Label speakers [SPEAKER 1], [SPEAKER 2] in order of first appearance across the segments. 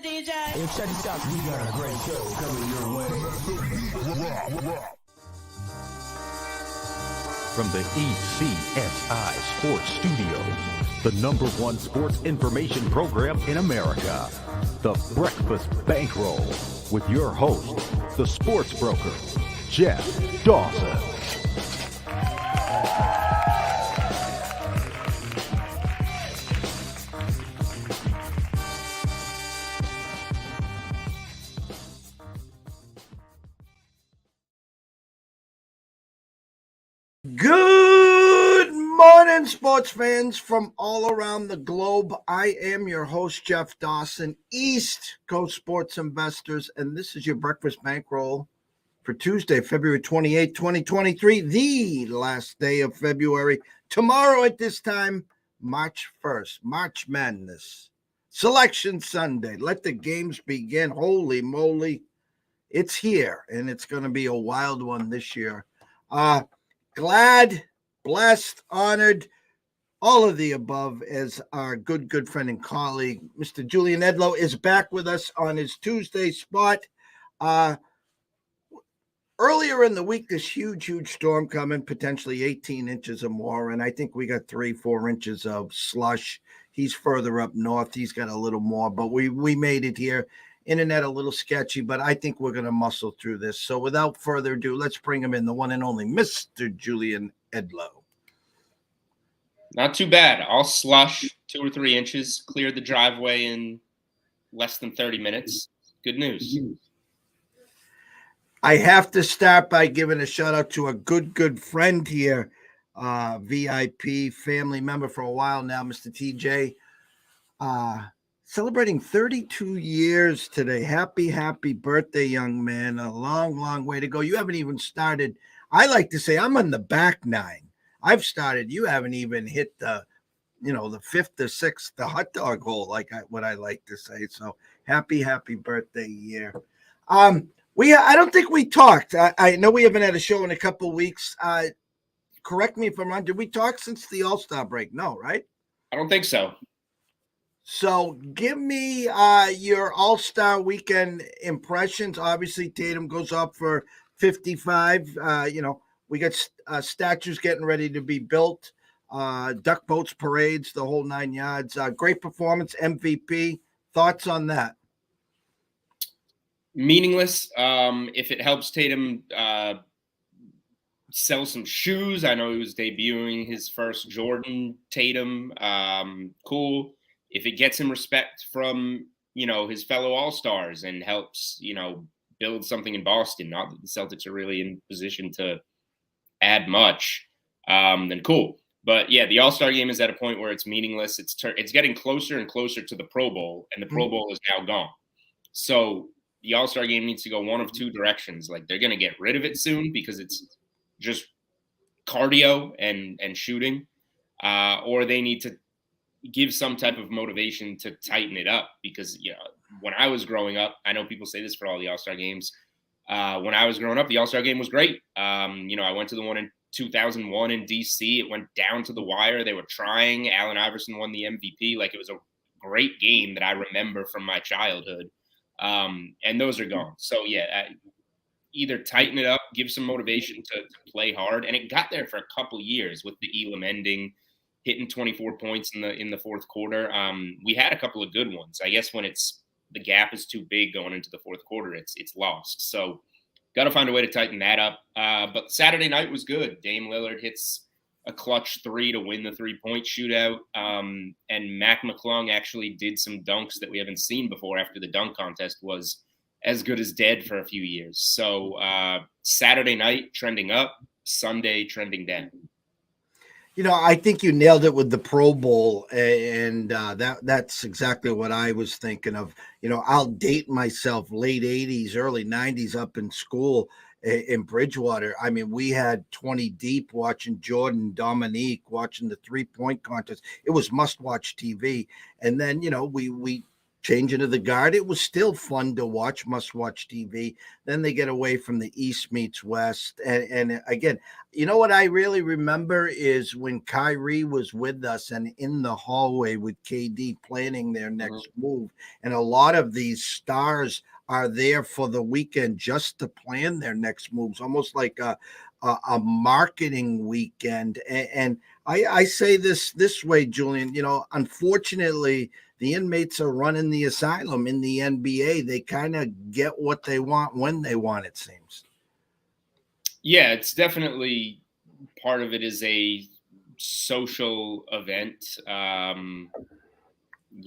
[SPEAKER 1] DJ.
[SPEAKER 2] Hey, check this out. We got a great show coming your way.
[SPEAKER 3] From the ECSI Sports Studios, the #1 sports information program in America, the Breakfast Bankroll, with your host, the sports broker, Jeff Dawson.
[SPEAKER 4] Good morning, sports fans from all around the globe. I am your host, Jeff Dawson, East Coast Sports Investors, and this is your Breakfast Bankroll for Tuesday, February 28, 2023, the last day of February. Tomorrow at this time, March 1st, March Madness, Selection Sunday. Let the games begin. Holy moly, it's here, and it's going to be a wild one this year. Glad, blessed, honored, all of the above, as our good friend and colleague, Mr. Julian Edlow, is back with us on his Tuesday spot. Earlier in the week, this huge storm coming, potentially 18 inches or more, and I think we got 3-4 inches of slush. He's further up north. He's got a little more, but we made it here. Internet a little sketchy, but I think we're going to muscle through this. So without further ado, let's bring him in, the one and only Mr. Julian Edlow.
[SPEAKER 5] Not too bad. All slush, 2 or 3 inches, cleared the driveway in less than 30 minutes. Good news.
[SPEAKER 4] I have to start by giving a shout out to a good friend here, VIP family member for a while now, Mr. TJ. Celebrating 32 years today. Happy birthday, young man. A long way to go. You haven't even started. I like to say I'm on the back nine. I've started. You haven't even hit the 5th or 6th, the hot dog hole, what I like to say. So happy birthday year. I don't think we talked. I know we haven't had a show in a couple of weeks. Correct me if I'm wrong. Did we talk since the All-Star break? No, right?
[SPEAKER 5] I don't think so.
[SPEAKER 4] So give me your All-Star weekend impressions. Obviously, Tatum goes up for 55. We got statues getting ready to be built, duck boats, parades, the whole 9 yards. Great performance, MVP. Thoughts on that?
[SPEAKER 5] Meaningless. If it helps Tatum sell some shoes, I know he was debuting his first Jordan Tatum. Cool. If it gets him respect from, his fellow All-Stars and helps, build something in Boston, not that the Celtics are really in position to add much, then cool. But yeah, the All-Star game is at a point where it's meaningless. It's getting closer and closer to the Pro Bowl, and the Pro Bowl is now gone. So the All-Star game needs to go one of two directions. Like, they're going to get rid of it soon because it's just cardio and shooting, or they need to give some type of motivation to tighten it up, because when I was growing up, I know people say this for all the All-Star games. When I was growing up, the All-Star game was great. I went to the one in 2001 in DC. It went down to the wire. They were trying. Allen Iverson won the MVP. Like, it was a great game that I remember from my childhood. And those are gone. So yeah, either tighten it up, give some motivation to play hard. And it got there for a couple years with the Elam ending, hitting 24 points in the fourth quarter. We had a couple of good ones. I guess when the gap is too big going into the fourth quarter, it's lost. So got to find a way to tighten that up. But Saturday night was good. Dame Lillard hits a clutch 3 to win the 3-point shootout. And Mac McClung actually did some dunks that we haven't seen before after the dunk contest was as good as dead for a few years. So Saturday night trending up, Sunday trending down.
[SPEAKER 4] I think you nailed it with the Pro Bowl, and that's exactly what I was thinking of. I'll date myself, late 80s, early 90s, up in school in Bridgewater. I mean, we had 20 deep watching Jordan, Dominique, watching the 3-point contest. It was must-watch TV. And then, we changing of the guard. It was still fun to watch, must-watch TV. Then they get away from the East meets West. And again, you know what I really remember is when Kyrie was with us and in the hallway with KD planning their next move. And a lot of these stars are there for the weekend just to plan their next moves, almost like a marketing weekend. And I say this way, Julian, unfortunately, the inmates are running the asylum in the NBA. They kind of get what they want when they want, it seems.
[SPEAKER 5] Yeah, it's definitely part of it is a social event,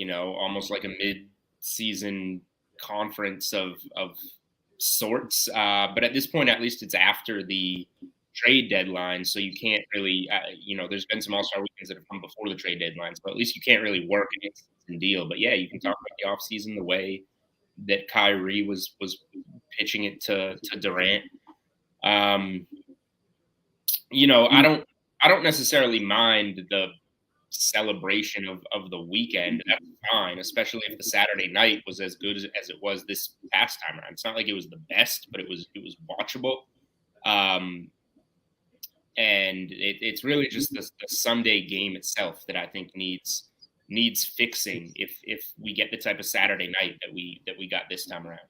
[SPEAKER 5] almost like a mid-season conference of sorts. But at this point, at least it's after the trade deadline, so you can't really, there's been some All-Star weekends that have come before the trade deadline, so at least you can't really work against the deal. But yeah, you can talk about the offseason, the way that Kyrie was pitching it to Durant. I don't necessarily mind the celebration of the weekend. That's fine, especially if the Saturday night was as good as it was this past time around. It's not like it was the best, but it was watchable. And it's really just the Sunday game itself that I think needs fixing if we get the type of Saturday night that we got this time around.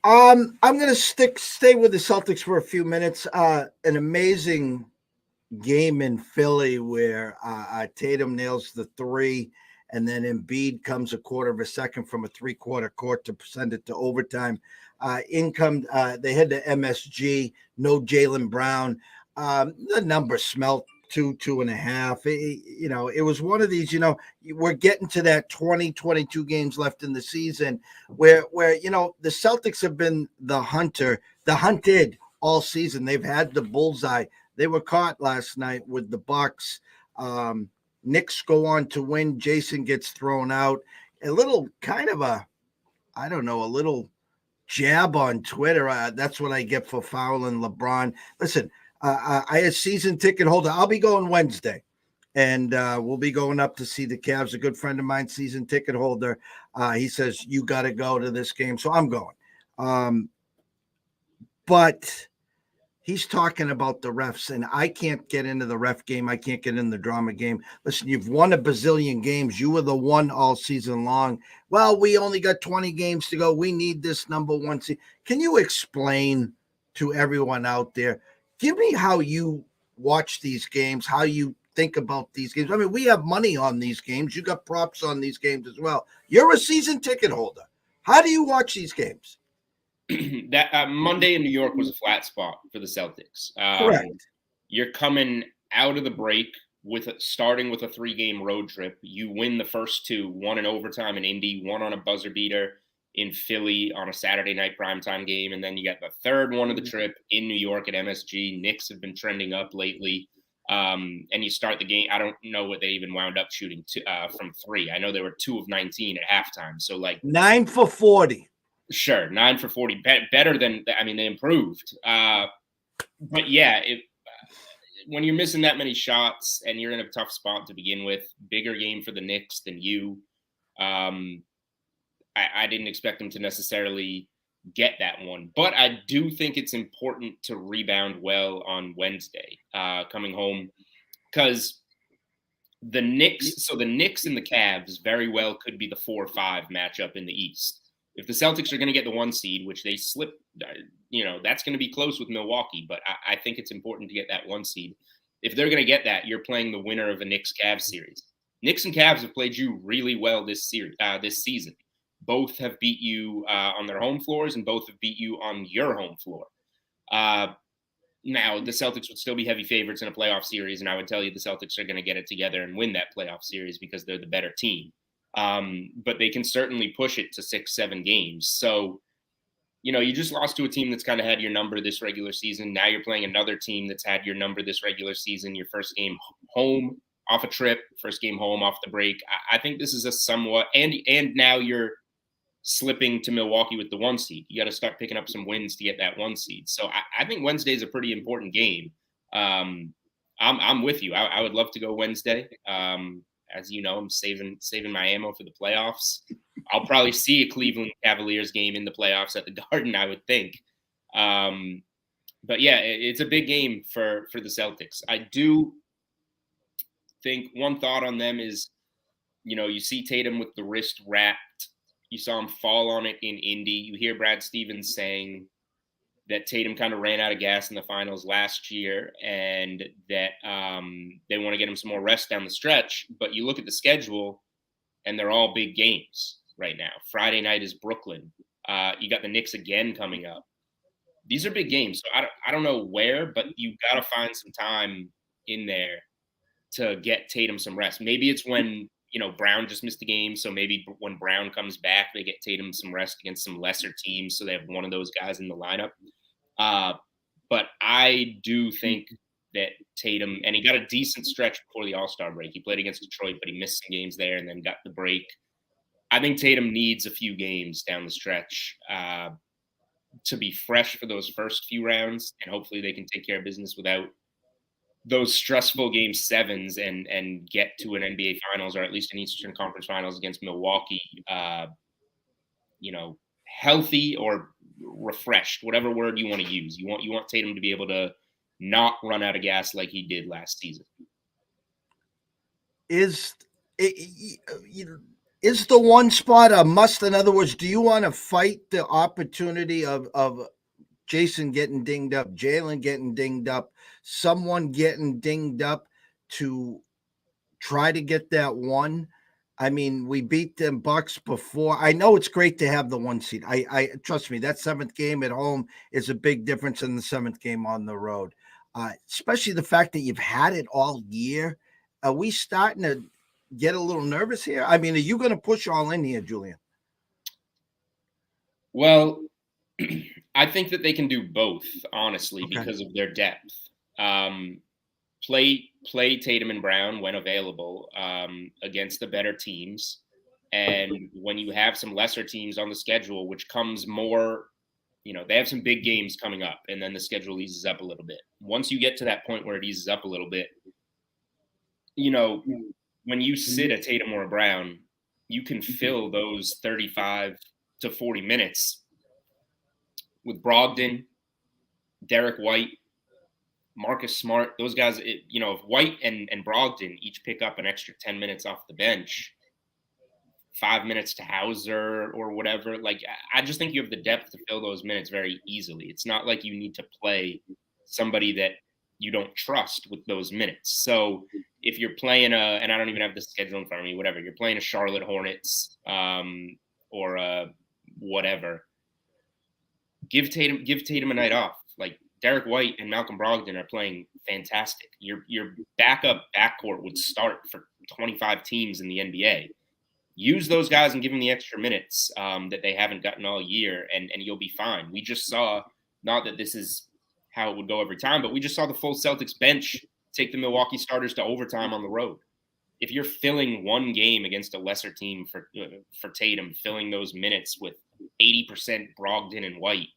[SPEAKER 4] I'm gonna stay with the Celtics for a few minutes. An amazing game in Philly where Tatum nails the three, and then Embiid comes a quarter of a second from a three-quarter court to send it to overtime. They head to MSG, no Jaylen Brown. The number smelled 2.5. It was one of these, we're getting to that 22 games left in the season where the Celtics have been the hunted all season. They've had the bullseye. They were caught last night with the Bucks. Knicks go on to win. Jason gets thrown out. A little kind of a little jab on Twitter. That's what I get for fouling LeBron. Listen, I a season ticket holder. I'll be going Wednesday, and we'll be going up to see the Cavs. A good friend of mine, season ticket holder. He says, you got to go to this game. So I'm going. But he's talking about the refs, and I can't get into the ref game. I can't get in the drama game. Listen, you've won a bazillion games. You were the one all season long. Well, we only got 20 games to go. We need this number one seed. Can you explain to everyone out there? Give me how you watch these games, how you think about these games. I mean, we have money on these games. You got props on these games as well. You're a season ticket holder. How do you watch these games?
[SPEAKER 5] That Monday in New York was a flat spot for the Celtics.
[SPEAKER 4] Correct.
[SPEAKER 5] You're coming out of the break starting with a 3-game road trip. You win the first two, one in overtime in Indy, one on a buzzer beater in Philly on a Saturday night primetime game, and then you got the third one of the trip in New York at MSG. Knicks have been trending up lately, and you start the game. I don't know what they even wound up shooting from 3. I know they were 2 of 19 at halftime, so like
[SPEAKER 4] 9 for 40.
[SPEAKER 5] Sure, 9 for 40, better than they improved. But yeah, when you're missing that many shots and you're in a tough spot to begin with, bigger game for the Knicks than you. I didn't expect them to necessarily get that one, but I do think it's important to rebound well on Wednesday, coming home, because the Knicks and the Cavs very well could be the 4-5 matchup in the East. If the Celtics are going to get the 1 seed, which they slip, that's going to be close with Milwaukee, but I think it's important to get that 1 seed. If they're going to get that, you're playing the winner of a Knicks-Cavs series. Knicks and Cavs have played you really well this season. Both have beat you on their home floors, and both have beat you on your home floor. Now, the Celtics would still be heavy favorites in a playoff series, and I would tell you the Celtics are going to get it together and win that playoff series because they're the better team. But they can certainly push it to 6-7 games. So, you just lost to a team that's kind of had your number this regular season. Now you're playing another team that's had your number this regular season. Your first game home off a trip, first game home off the break. I think this is a somewhat, and now you're slipping to Milwaukee with the 1 seed. You got to start picking up some wins to get that 1 seed. So I think Wednesday is a pretty important game. I'm with you. I would love to go Wednesday. as you know, I'm saving my ammo for the playoffs. I'll probably see a Cleveland Cavaliers game in the playoffs at the Garden, I would think. But yeah, it's a big game for the Celtics. I do think one thought on them is, you see Tatum with the wrist wrapped. You saw him fall on it in Indy. You hear Brad Stevens saying that Tatum kind of ran out of gas in the finals last year and that they want to get him some more rest down the stretch. But you look at the schedule, and they're all big games right now. Friday night is Brooklyn. You got the Knicks again coming up. These are big games. So I don't know where, but you got to find some time in there to get Tatum some rest. Maybe it's when, Brown just missed a game. So maybe when Brown comes back, they get Tatum some rest against some lesser teams. So they have one of those guys in the lineup. But I do think that Tatum, and he got a decent stretch before the All-Star break. He played against Detroit, but he missed some games there and then got the break. I think Tatum needs a few games down the stretch to be fresh for those first few rounds, and hopefully they can take care of business without those stressful game sevens and get to an NBA Finals or at least an Eastern Conference Finals against Milwaukee, healthy or refreshed, whatever word you want to use. You want Tatum to be able to not run out of gas like he did last season.
[SPEAKER 4] Is the one spot a must? In other words, do you want to fight the opportunity of Jason getting dinged up, Jalen getting dinged up, someone getting dinged up to try to get that one? I mean, we beat them Bucks before. I know it's great to have the one seed. I trust me, that seventh game at home is a big difference in the seventh game on the road. Especially the fact that you've had it all year. Are we starting to get a little nervous here? I mean, are you going to push all in here, Julian?
[SPEAKER 5] Well, I think that they can do both, honestly, because of their depth. Play Tatum and Brown when available against the better teams. And when you have some lesser teams on the schedule, which comes more, they have some big games coming up, and then the schedule eases up a little bit. Once you get to that point where it eases up a little bit, when you sit a Tatum or a Brown, you can fill those 35 to 40 minutes with Brogdon, Derek White, Marcus Smart. Those guys, if White and Brogdon each pick up an extra 10 minutes off the bench, 5 minutes to Hauser or whatever, I just think you have the depth to fill those minutes very easily. It's not like you need to play somebody that you don't trust with those minutes. So if you're playing and I don't even have the schedule in front of me, whatever, you're playing a Charlotte Hornets or whatever, give Tatum a night off. Like Derek White and Malcolm Brogdon are playing fantastic. Your backup backcourt would start for 25 teams in the NBA. Use those guys and give them the extra minutes that they haven't gotten all year, and you'll be fine. We just saw, not that this is how it would go every time, but we just saw the full Celtics bench take the Milwaukee starters to overtime on the road. If you're filling one game against a lesser team for Tatum, filling those minutes with 80% Brogdon and White,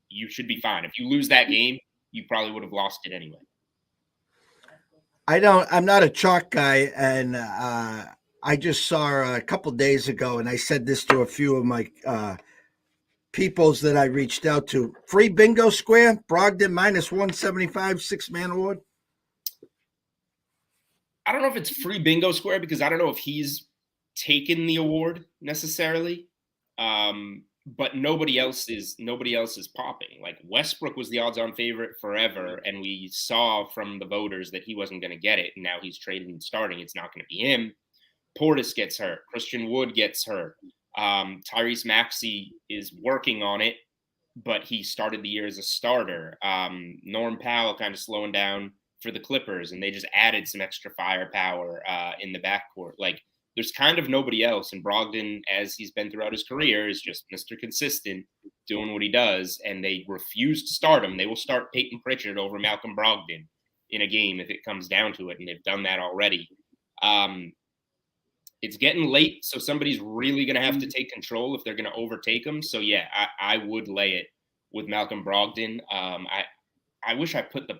[SPEAKER 5] you should be fine. If you lose that game, you probably would have lost it anyway.
[SPEAKER 4] I'm not a chalk guy, and I just saw a couple days ago, and I said this to a few of my peoples that I reached out to. Free bingo square, Brogdon minus 175, 6-man award.
[SPEAKER 5] I don't know if it's free bingo square because I don't know if he's taken the award necessarily. But nobody else is popping. Like Westbrook was the odds-on favorite forever, and we saw from the voters that he wasn't going to get it, and now he's traded and starting. It's not going to be him. Portis gets hurt. Christian Wood gets hurt. Tyrese Maxey is working on it, but he started the year as a starter. Norm Powell kind of slowing down for the Clippers, and they just added some extra firepower in the backcourt. There's kind of nobody else, and Brogdon, as he's been throughout his career, is just Mr. Consistent, doing what he does, and they refuse to start him. They will start Peyton Pritchard over Malcolm Brogdon in a game if it comes down to it, and they've done that already. It's getting late, so somebody's really going to have to take control if they're going to overtake him. So, yeah, I would lay it with Malcolm Brogdon. I wish I put the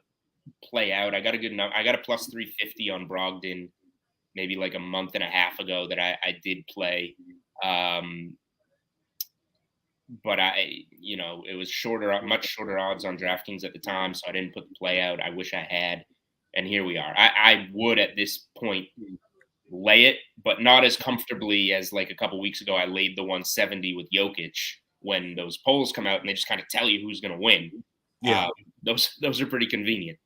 [SPEAKER 5] play out. I got a good enough. I got a plus 350 on Brogdon maybe like a month and a half ago that I did play. But it was much shorter odds on DraftKings at the time, so I didn't put the play out. I wish I had, and here we are. I would at this point lay it, but not as comfortably as like a couple weeks ago. I laid the 170 with Jokic when those polls come out and they just kind of tell you who's going to win.
[SPEAKER 4] Yeah,
[SPEAKER 5] those are pretty convenient.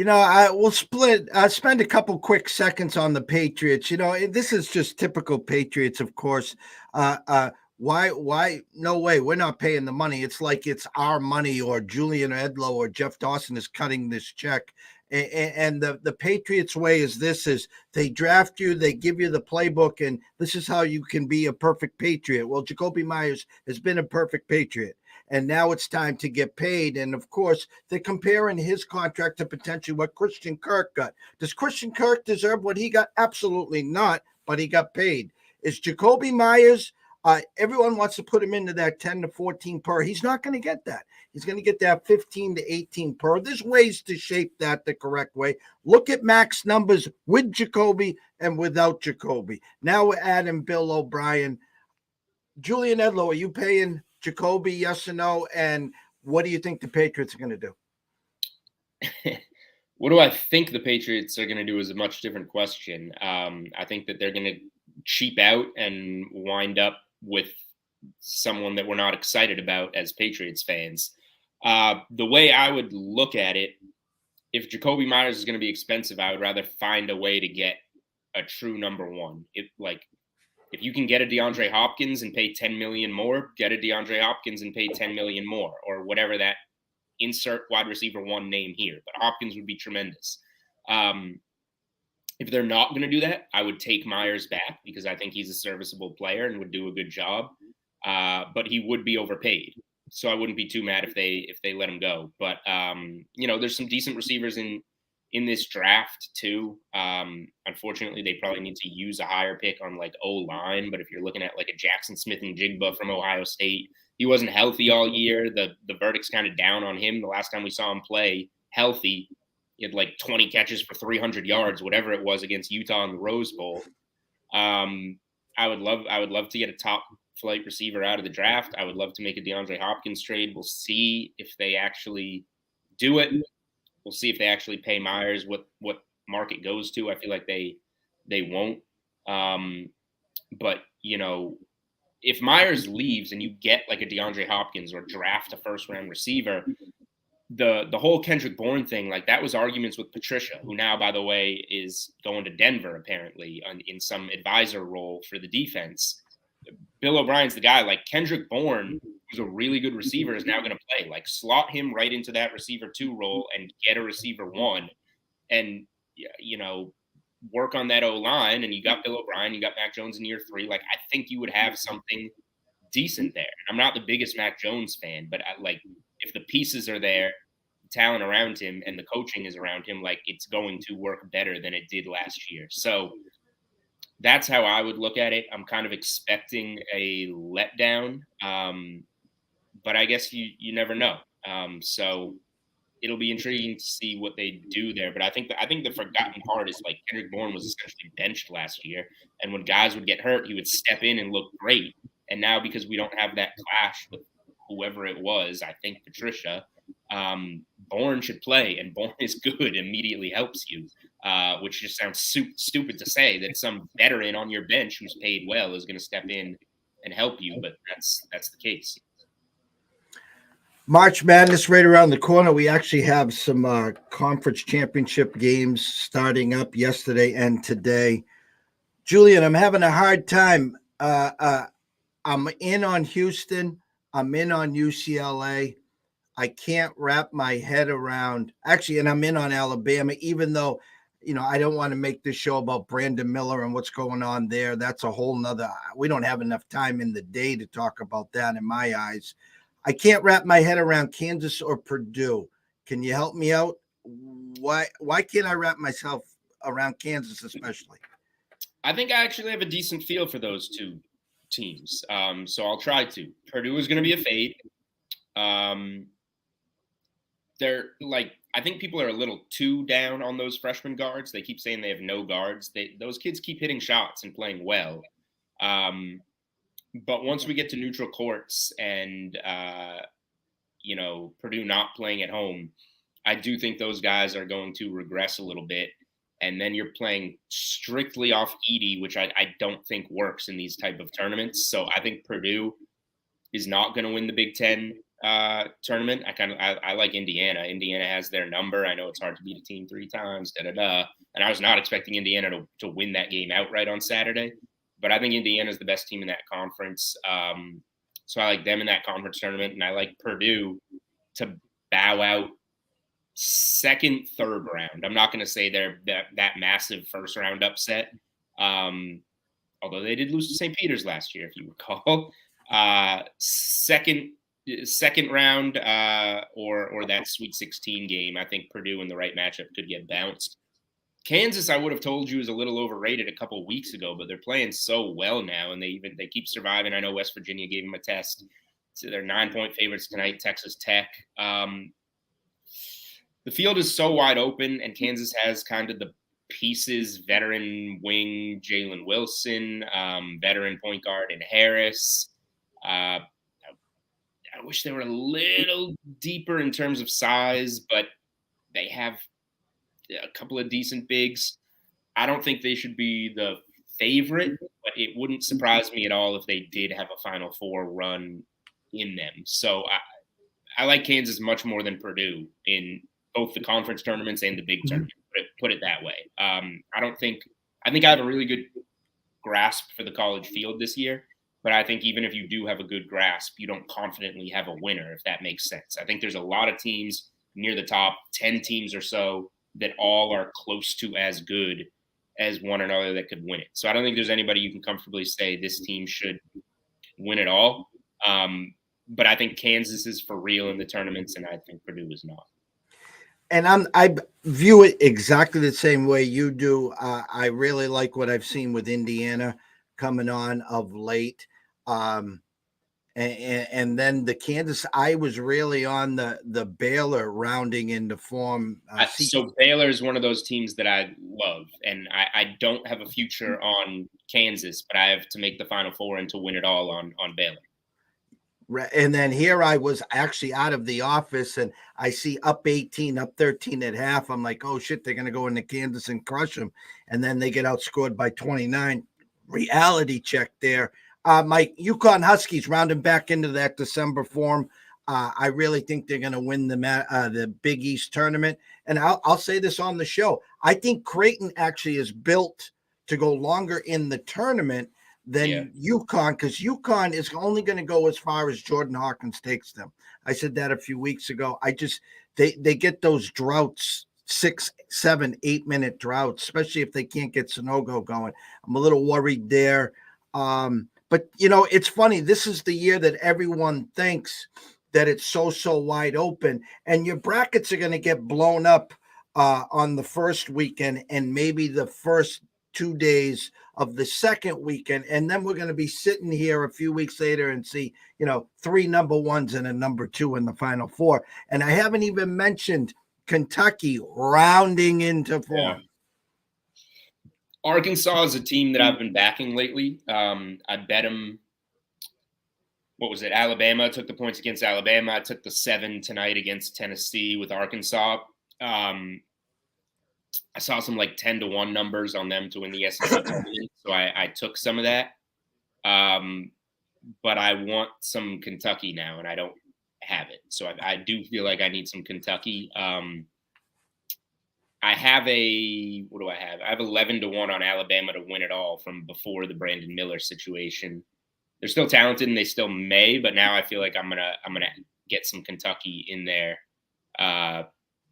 [SPEAKER 4] I will spend a couple quick seconds on the Patriots. This is just typical Patriots, of course. Why? No way. We're not paying the money. It's like it's our money, or Julian Edlow or Jeff Dawson is cutting this check. And the Patriots way is they draft you, they give you the playbook, and this is how you can be a perfect Patriot. Well, Jacoby Myers has been a perfect Patriot, and now it's time to get paid. And of course, they're comparing his contract to potentially what Christian Kirk got. Does Christian Kirk deserve what he got? Absolutely not, but he got paid. Is Jacoby Myers? Everyone wants to put him into that 10 to 14 per. He's not going to get that. He's going to get that 15 to 18 per. There's ways to shape that the correct way. Look at Mac's numbers with Jacoby and without Jacoby. Now we're adding Bill O'Brien. Julian Edlow, are you paying Jacoby, yes or no? And what do you think the Patriots are going to do?
[SPEAKER 5] What do I think the Patriots are going to do is a much different question. I think that they're going to cheap out and wind up with someone that we're not excited about as Patriots fans. The way I would look at it, if Jacoby Myers is going to be expensive, I would rather find a way to get a true number one. If you can get a DeAndre Hopkins and pay $10 million more, get a DeAndre Hopkins and pay $10 million more, or whatever that insert wide receiver one name here. But Hopkins would be tremendous. If they're not going to do that, I would take Myers back because I think he's a serviceable player and would do a good job. But he would be overpaid, so I wouldn't be too mad if they let him go. But there's some decent receivers in this draft too. Unfortunately, they probably need to use a higher pick on like O-line. But if you're looking at like a Jackson Smith and Jigba from Ohio State, he wasn't healthy all year. The verdict's kind of down on him. The last time we saw him play healthy, he had like 20 catches for 300 yards, whatever it was, against Utah in the Rose Bowl. I would love to get a top flight receiver out of the draft. I would love to make a DeAndre Hopkins trade. We'll see if they actually do it. We'll see if they actually pay Myers what market goes to. I feel like they won't. But if Myers leaves and you get like a DeAndre Hopkins or draft a first round receiver, the whole Kendrick Bourne thing, like that was arguments with Patricia, who now, by the way, is going to Denver apparently in some advisor role for the defense. Bill O'Brien's the guy. Like Kendrick Bourne, who's a really good receiver, is now going to play. Like slot him right into that receiver 2 role and get a receiver 1, and work on that O-line. And you got Bill O'Brien, you got Mac Jones in year 3. Like I think you would have something decent there. I'm not the biggest Mac Jones fan, but if the pieces are there, the talent around him, and the coaching is around him, like it's going to work better than it did last year. So that's how I would look at it. I'm kind of expecting a letdown, but I guess you never know. So it'll be intriguing to see what they do there. But I think the forgotten part is like Kendrick Bourne was essentially benched last year, and when guys would get hurt, he would step in and look great. And now because we don't have that clash with whoever it was, I think Patricia, Bourne should play, and Bourne is good, immediately helps you, which just sounds stupid to say that some veteran on your bench who's paid well is going to step in and help you, but that's the case.
[SPEAKER 4] March Madness right around the corner. We actually have some conference championship games starting up yesterday and today. Julian, I'm having a hard time. I'm in on Houston. I'm in on UCLA. I can't wrap my head around and I'm in on Alabama, even though, I don't want to make this show about Brandon Miller and what's going on there. That's a whole nother, we don't have enough time in the day to talk about that in my eyes. I can't wrap my head around Kansas or Purdue. Can you help me out? Why can't I wrap myself around Kansas, especially?
[SPEAKER 5] I think I actually have a decent feel for those two teams. So I'll try to. Purdue is going to be a fade. They're like, I think people are a little too down on those freshman guards. They keep saying they have no guards. Those kids keep hitting shots and playing well. But once we get to neutral courts and, Purdue not playing at home, I do think those guys are going to regress a little bit. And then you're playing strictly off Edey, which I don't think works in these type of tournaments. So I think Purdue is not going to win the Big Ten tournament. I like Indiana. Indiana has their number. I know it's hard to beat a team 3 times, and I was not expecting Indiana to win that game outright on Saturday. But I think Indiana is the best team in that conference. So I like them in that conference tournament, and I like Purdue to bow out second, third round. I'm not going to say they're that massive first round upset, although they did lose to St. Peter's last year, if you recall. Second round or that Sweet 16 game, I think Purdue in the right matchup could get bounced. Kansas, I would have told you, is a little overrated a couple of weeks ago, but they're playing so well now, and they keep surviving. I know West Virginia gave them a test. So they're 9-point favorites tonight, Texas Tech. The field is so wide open, and Kansas has kind of the pieces, veteran wing Jalen Wilson, veteran point guard in Harris. I wish they were a little deeper in terms of size, but they have a couple of decent bigs. I don't think they should be the favorite, but it wouldn't surprise me at all if they did have a Final Four run in them. So I like Kansas much more than Purdue in both the conference tournaments and the big tournament, put it that way. I think I have a really good grasp for the college field this year, but I think even if you do have a good grasp, you don't confidently have a winner, if that makes sense. I think there's a lot of teams near the top, 10 teams or so, that all are close to as good as one another that could win it. So I don't think there's anybody you can comfortably say this team should win it all. But I think Kansas is for real in the tournaments, and I think Purdue is not.
[SPEAKER 4] And I view it exactly the same way you do. I really like what I've seen with Indiana coming on of late. And then the Kansas, I was really on the Baylor rounding into form.
[SPEAKER 5] So Baylor is one of those teams that I love, and I don't have a future on Kansas, but I have to make the Final Four and to win it all on Baylor.
[SPEAKER 4] And then here I was actually out of the office, and I see up 18, up 13 at half. I'm like, oh, shit, they're going to go into Kansas and crush them. And then they get outscored by 29. Reality check there. My UConn Huskies rounding back into that December form. I really think they're going to win the Big East tournament. And I'll say this on the show. I think Creighton actually is built to go longer in the tournament than UConn, because UConn is only going to go as far as Jordan Hawkins takes them. I said that a few weeks ago. They get those droughts, 6, 7, 8 minute droughts, especially if they can't get Sonogo going. I'm a little worried there. But, it's funny. This is the year that everyone thinks that it's so wide open, and your brackets are going to get blown up on the first weekend and maybe the first 2 days of the second weekend. And then we're going to be sitting here a few weeks later and see, 3 number 1s and a number 2 in the Final Four. And I haven't even mentioned Kentucky rounding into form. Yeah.
[SPEAKER 5] Arkansas is a team that I've been backing lately. I bet them. What was it? Alabama. I took the points against Alabama. I took the 7 tonight against Tennessee with Arkansas. I saw some 10-1 numbers on them to win the SEC tournament, so I took some of that. But I want some Kentucky now, and I don't have it. So I do feel like I need some Kentucky. I have what do I have? I have 11-1 on Alabama to win it all from before the Brandon Miller situation. They're still talented and they still may, but now I feel like I'm gonna get some Kentucky in there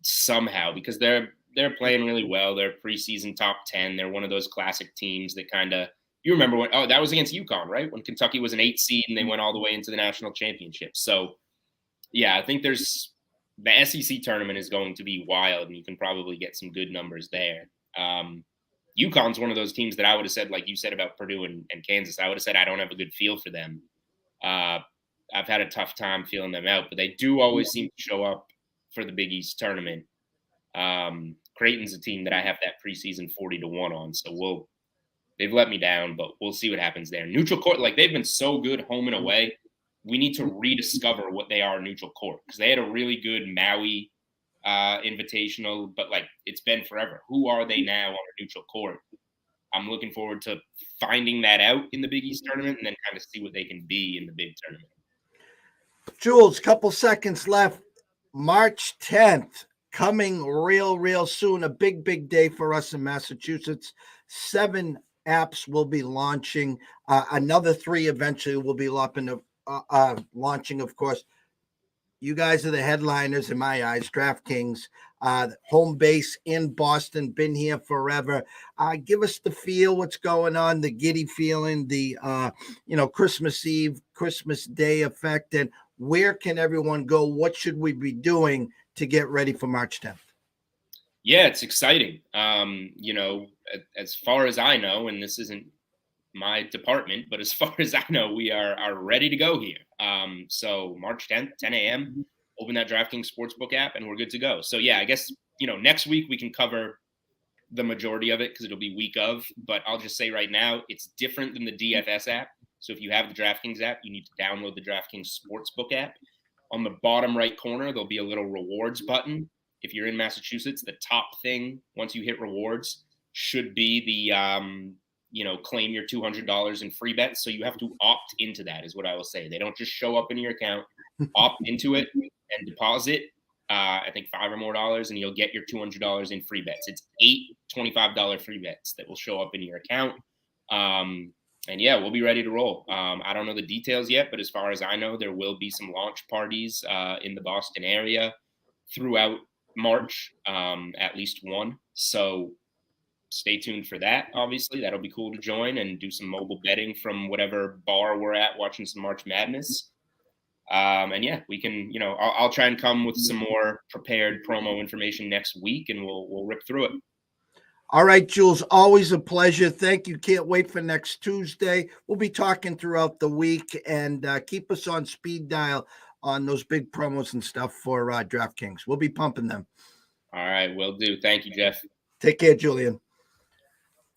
[SPEAKER 5] somehow, because they're playing really well. They're preseason top 10. They're one of those classic teams that you remember that was against UConn, right? When Kentucky was an 8 seed and they went all the way into the national championship. So yeah, I think the SEC tournament is going to be wild, and you can probably get some good numbers there. UConn's one of those teams that I would have said, like you said about Purdue and Kansas, I would have said I don't have a good feel for them. I've had a tough time feeling them out, but they do always seem to show up for the Big East tournament. Creighton's a team that I have that preseason 40-1 on. So they've let me down, but we'll see what happens there. Neutral court, like they've been so good home and away. We need to rediscover what they are neutral court, because they had a really good Maui invitational, but like it's been forever. Who are they now on a neutral court? I'm looking forward to finding that out in the Big East tournament and then kind of see what they can be in the big tournament.
[SPEAKER 4] Jules, couple seconds left. March 10th, coming real soon. A big day for us in Massachusetts. 7 apps will be launching. Another 3 eventually will be launching, of course. You guys are the headliners in my eyes. DraftKings, home base in Boston, been here forever. Give us the feel, what's going on, the giddy feeling, the Christmas Eve, Christmas Day effect, and where can everyone go? What should we be doing to get ready for March 10th?
[SPEAKER 5] Yeah, it's exciting. As far as I know, and this isn't my department, but as far as I know, we are ready to go here. So March 10th, 10 a.m., open that DraftKings Sportsbook app, and we're good to go. So yeah, I guess, next week we can cover the majority of it because it'll be week of, but I'll just say right now, it's different than the DFS app. So if you have the DraftKings app, you need to download the DraftKings Sportsbook app. On the bottom right corner, there'll be a little rewards button. If you're in Massachusetts, the top thing once you hit rewards should be the claim your $200 in free bets. So you have to opt into that, is what I will say. They don't just show up in your account. Opt into it and deposit, I think $5 or more, and you'll get your $200 in free bets. It's 8 $25 free bets that will show up in your account. And yeah, we'll be ready to roll. I don't know the details yet, but as far as I know, there will be some launch parties in the Boston area throughout March, at least one. So stay tuned for that. Obviously, that'll be cool to join and do some mobile betting from whatever bar we're at watching some March Madness. And yeah, we can, I'll try and come with some more prepared promo information next week, and we'll rip through it.
[SPEAKER 4] All right, Jules, always a pleasure. Thank you. Can't wait for next Tuesday. We'll be talking throughout the week, and keep us on speed dial on those big promos and stuff for DraftKings. We'll be pumping them.
[SPEAKER 5] All right, will do. Thank you, Jeff.
[SPEAKER 4] Take care, Julian.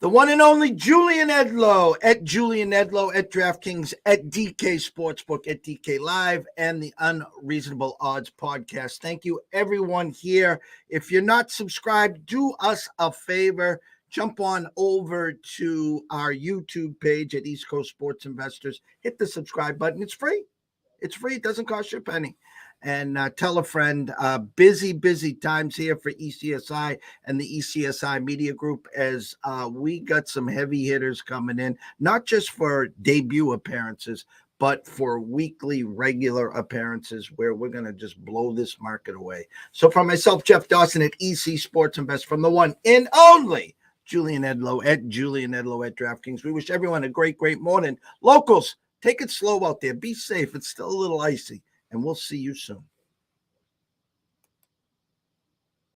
[SPEAKER 4] The one and only Julian Edlow at Julian Edlow at DraftKings, at DK Sportsbook, at DK Live, and the Unreasonable Odds podcast. Thank you, everyone here. If you're not subscribed, do us a favor. Jump on over to our YouTube page at East Coast Sports Investors. Hit the subscribe button. It's free. It's free. It doesn't cost you a penny. And tell a friend. Busy times here for ECSI and the ECSI Media Group, as we got some heavy hitters coming in, not just for debut appearances, but for weekly regular appearances where we're going to just blow this market away. So from myself, Jeff Dawson at EC Sports Invest, from the one and only Julian Edlow at Julian Edlow at DraftKings, we wish everyone a great morning. Locals, take it slow out there. Be safe. It's still a little icy. And we'll see you soon.